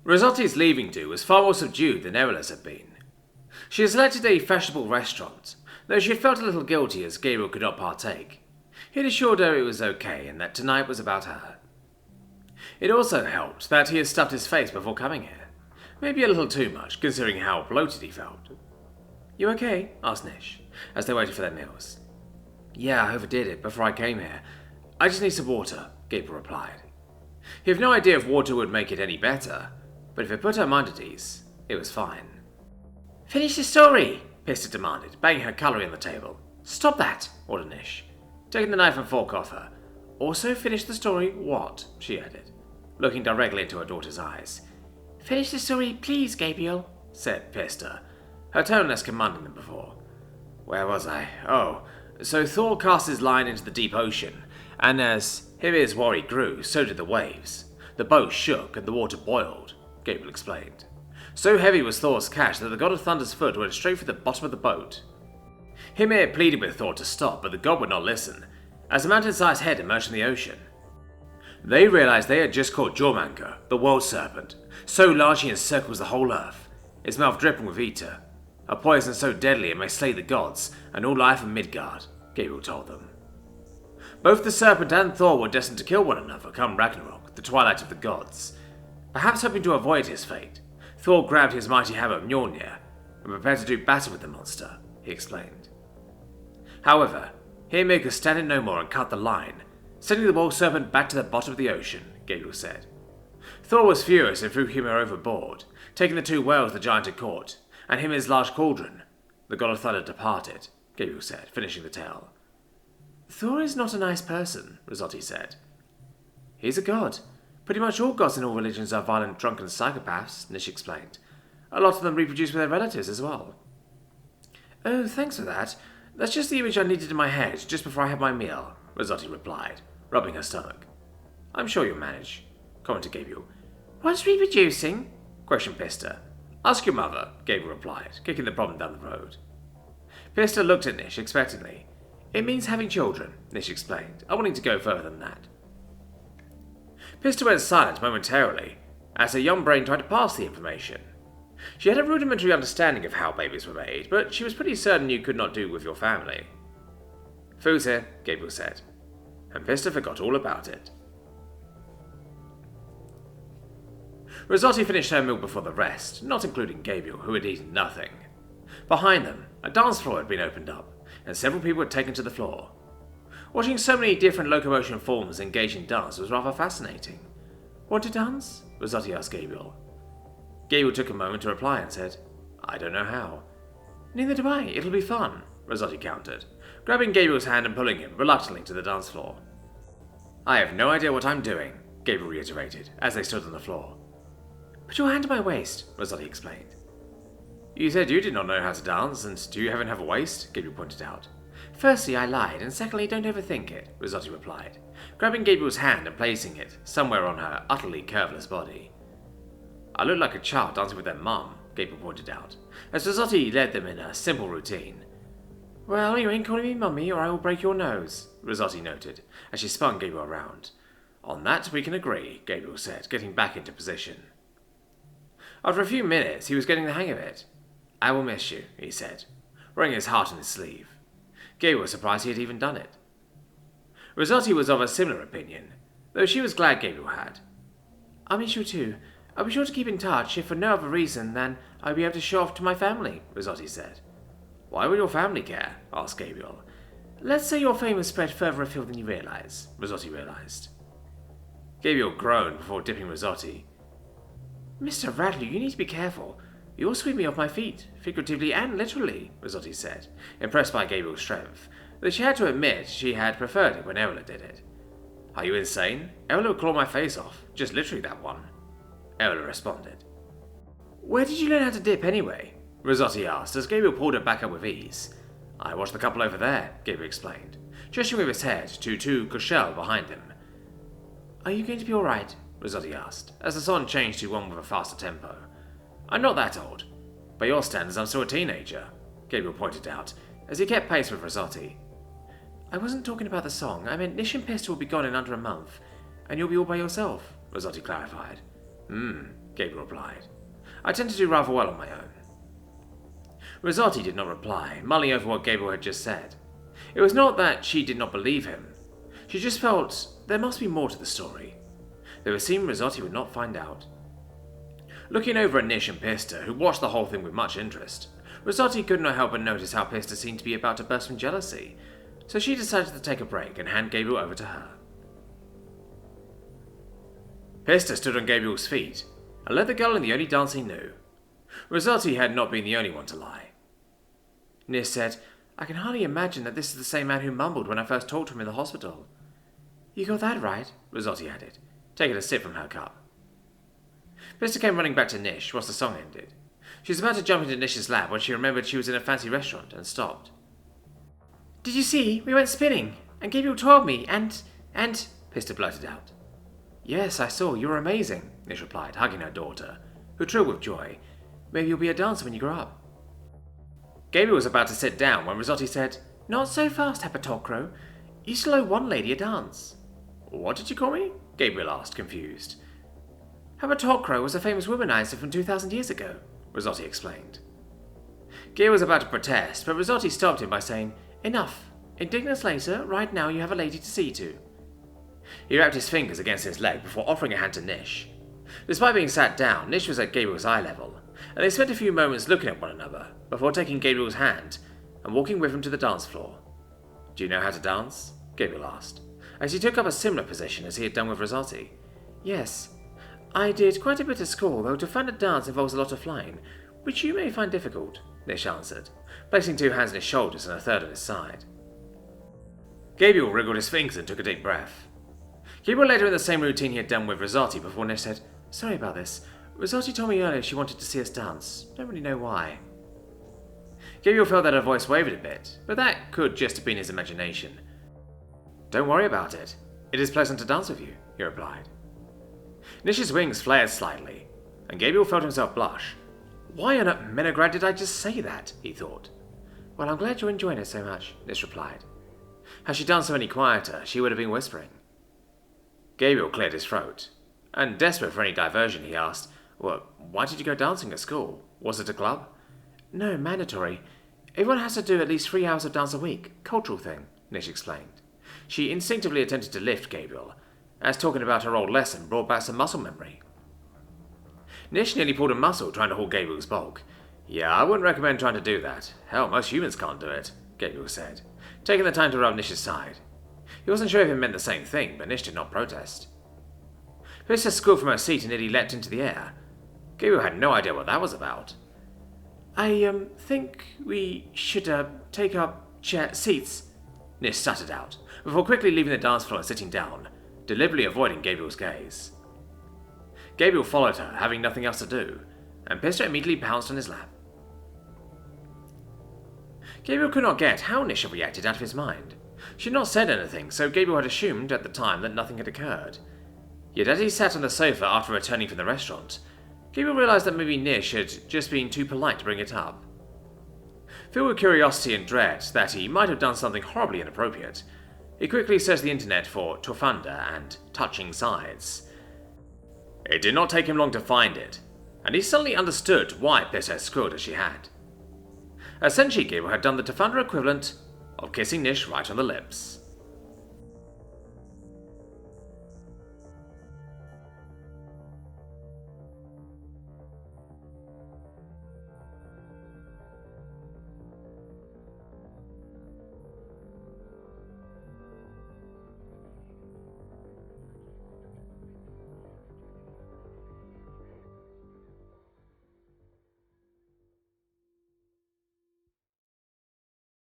Rosotti's leaving do was far more subdued than Erola's had been. She had selected a fashionable restaurant, though she had felt a little guilty as Gabriel could not partake. He had assured her it was okay and that tonight was about her. It also helped that he had stuffed his face before coming here. Maybe a little too much, considering how bloated he felt. "You okay?" asked Nish, as they waited for their meals. "Yeah, I overdid it before I came here. I just need some water," Gabriel replied. He had no idea if water would make it any better, but if it put her mind at ease, it was fine. "Finish the story," Pista demanded, banging her cutlery on the table. "Stop that," ordered Nish, taking the knife and fork off her. "Also finish the story what?" she added, looking directly into her daughter's eyes. "Finish the story, please, Gabriel," said Pista, her tone less commanding than before. "Where was I? Oh, so Thor cast his line into the deep ocean, and as his worry grew, so did the waves. The boat shook and the water boiled," Gabriel explained. So heavy was Thor's catch that the god of Thunder's foot went straight for the bottom of the boat. Hymir pleaded with Thor to stop, but the god would not listen, as a mountain-sized head emerged from the ocean. They realized they had just caught Jormungandr, the world serpent, so large he encircles the whole earth, its mouth dripping with ether. A poison so deadly it may slay the gods and all life in Midgard, Gabriel told them. Both the serpent and Thor were destined to kill one another come Ragnarok, the twilight of the gods. Perhaps hoping to avoid his fate, Thor grabbed his mighty hammer Mjolnir and prepared to do battle with the monster, he explained. However, Hymir could stand it no more and cut the line, sending the world serpent back to the bottom of the ocean, Gabriel said. Thor was furious and threw Hymir overboard, taking the two whales the giant had caught, and Hymir's large cauldron. The god of thunder departed, Gabriel said, finishing the tale. "Thor is not a nice person," Rosotti said. "He's a god. Pretty much all gods in all religions are violent, drunken psychopaths," Nish explained. "A lot of them reproduce with their relatives as well." "Oh, thanks for that. That's just the image I needed in my head just before I had my meal," Rosotti replied, rubbing her stomach. "I'm sure you'll manage," commented Gabriel. "What's reproducing?" questioned Pista. "Ask your mother," Gabriel replied, kicking the problem down the road. Pista looked at Nish expectantly. "It means having children," Nish explained, unwilling to go further than that. Pista went silent momentarily, as her young brain tried to pass the information. She had a rudimentary understanding of how babies were made, but she was pretty certain you could not do with your family. "Food's here," Gabriel said, and Pista forgot all about it. Rosotti finished her meal before the rest, not including Gabriel, who had eaten nothing. Behind them, a dance floor had been opened up, and several people were taken to the floor. Watching so many different locomotion forms engage in dance was rather fascinating. "Want to dance?" Rosotti asked Gabriel. Gabriel took a moment to reply and said, "I don't know how." "Neither do I. It'll be fun," Rosotti countered, grabbing Gabriel's hand and pulling him reluctantly to the dance floor. "I have no idea what I'm doing," Gabriel reiterated, as they stood on the floor. "Put your hand on my waist," Rosotti explained. "You said you did not know how to dance, and do you even have a waist?" Gabriel pointed out. "Firstly, I lied, and secondly, don't overthink it," Rosotti replied, grabbing Gabriel's hand and placing it somewhere on her utterly curveless body. "I look like a child dancing with their mum," Gabriel pointed out, as Rosotti led them in a simple routine. "Well, you ain't calling me mummy, or I will break your nose," Rosotti noted, as she spun Gabriel around. "On that we can agree," Gabriel said, getting back into position. After a few minutes, he was getting the hang of it. "I will miss you," he said, wearing his heart on his sleeve. Gabriel was surprised he had even done it. Rosotti was of a similar opinion, though she was glad Gabriel had. "I'll miss you too. I'll be sure to keep in touch, if for no other reason than I'll be able to show off to my family," Rosotti said. "Why would your family care?" asked Gabriel. "Let's say your fame has spread further afield than you realize," Rosotti realized. Gabriel groaned before dipping Rosotti. "Mr. Radley, you need to be careful. You'll sweep me off my feet, figuratively and literally," Rosotti said, impressed by Gabriel's strength, though she had to admit she had preferred it when Eola did it. "Are you insane? Eola would claw my face off, just literally that one," Eola responded. "Where did you learn how to dip anyway?" Rosotti asked as Gabriel pulled her back up with ease. "I watched the couple over there," Gabriel explained, gesturing with his head to two Kushel behind him. "Are you going to be alright?" Rosotti asked, as the song changed to one with a faster tempo. "I'm not that old. By your standards, I'm still a teenager," Gabriel pointed out, as he kept pace with Rosotti. "I wasn't talking about the song. I meant Nish and Pista will be gone in under a month, and you'll be all by yourself," Rosotti clarified. Gabriel replied. "I tend to do rather well on my own." Risotti did not reply, mulling over what Gabriel had just said. It was not that she did not believe him. She just felt there must be more to the story. Though it seemed Risotti would not find out. Looking over at Nish and Pista, who watched the whole thing with much interest, Risotti could not help but notice how Pista seemed to be about to burst from jealousy, so she decided to take a break and hand Gabriel over to her. Pista stood on Gabriel's feet and led the girl in the only dance he knew. Risotti had not been the only one to lie. Nish said, "I can hardly imagine that this is the same man who mumbled when I first talked to him in the hospital." "You got that right," Risotti added, taking a sip from her cup. Pista came running back to Nish whilst the song ended. She was about to jump into Nish's lap when she remembered she was in a fancy restaurant and stopped. "Did you see? We went spinning, and Gabriel told me, and... Pista blurted out. "Yes, I saw. You were amazing," Nish replied, hugging her daughter, who trilled with joy. "Maybe you'll be a dancer when you grow up." Gabriel was about to sit down when Risotti said, "Not so fast, Hepatocro. You still owe one lady a dance." "What did you call me?" Gabriel asked, confused. "Hepatocro was a famous womanizer from 2,000 years ago," Risotti explained. Gabriel was about to protest, but Risotti stopped him by saying, "Enough. Indignance later. Right now you have a lady to see to." He wrapped his fingers against his leg before offering a hand to Nish. Despite being sat down, Nish was at Gabriel's eye level, and they spent a few moments looking at one another before taking Gabriel's hand and walking with him to the dance floor. "Do you know how to dance?" Gabriel asked, as he took up a similar position as he had done with Risotti. "Yes. I did quite a bit at school, though to find a dance involves a lot of flying, which you may find difficult," Nish answered, placing 2 hands on his shoulders and a third on his side. Gabriel wriggled his fingers and took a deep breath. Gabriel led her in the same routine he had done with Risotti before Nish said, "Sorry about this. Risotti told me earlier she wanted to see us dance. Don't really know why." Gabriel felt that her voice wavered a bit, but that could just have been his imagination. "Don't worry about it. It is pleasant to dance with you," he replied. Nish's wings flared slightly, and Gabriel felt himself blush. "Why on earth, Menegrad, did I just say that?" he thought. "Well, I'm glad you're enjoying it so much," Nish replied. Had she danced any quieter, she would have been whispering. Gabriel cleared his throat, and desperate for any diversion, he asked, "Well, why did you go dancing at school? Was it a club?" "No, mandatory. Everyone has to do at least 3 hours of dance a week. Cultural thing," Nish explained. She instinctively attempted to lift Gabriel, as talking about her old lesson brought back some muscle memory. Nish nearly pulled a muscle trying to haul Gabriel's bulk. "Yeah, I wouldn't recommend trying to do that. Hell, most humans can't do it," Gabriel said, taking the time to rub Nish's side. He wasn't sure if it meant the same thing, but Nish did not protest. Pista squealed from her seat and nearly leapt into the air. Gabriel had no idea what that was about. I think we should, take our seats," Nish stuttered out, before quickly leaving the dance floor and sitting down, deliberately avoiding Gabriel's gaze. Gabriel followed her, having nothing else to do, and Pista immediately pounced on his lap. Gabriel could not get how Nish had reacted out of his mind. She had not said anything, so Gabriel had assumed at the time that nothing had occurred. Yet as he sat on the sofa after returning from the restaurant, Gabriel realised that maybe Nish had just been too polite to bring it up. Filled with curiosity and dread that he might have done something horribly inappropriate, he quickly searched the internet for Torfanda and touching sides. It did not take him long to find it, and he suddenly understood why Pista had squealed as she had. Essentially, Gabriel had done the Torfanda equivalent of kissing Nish right on the lips.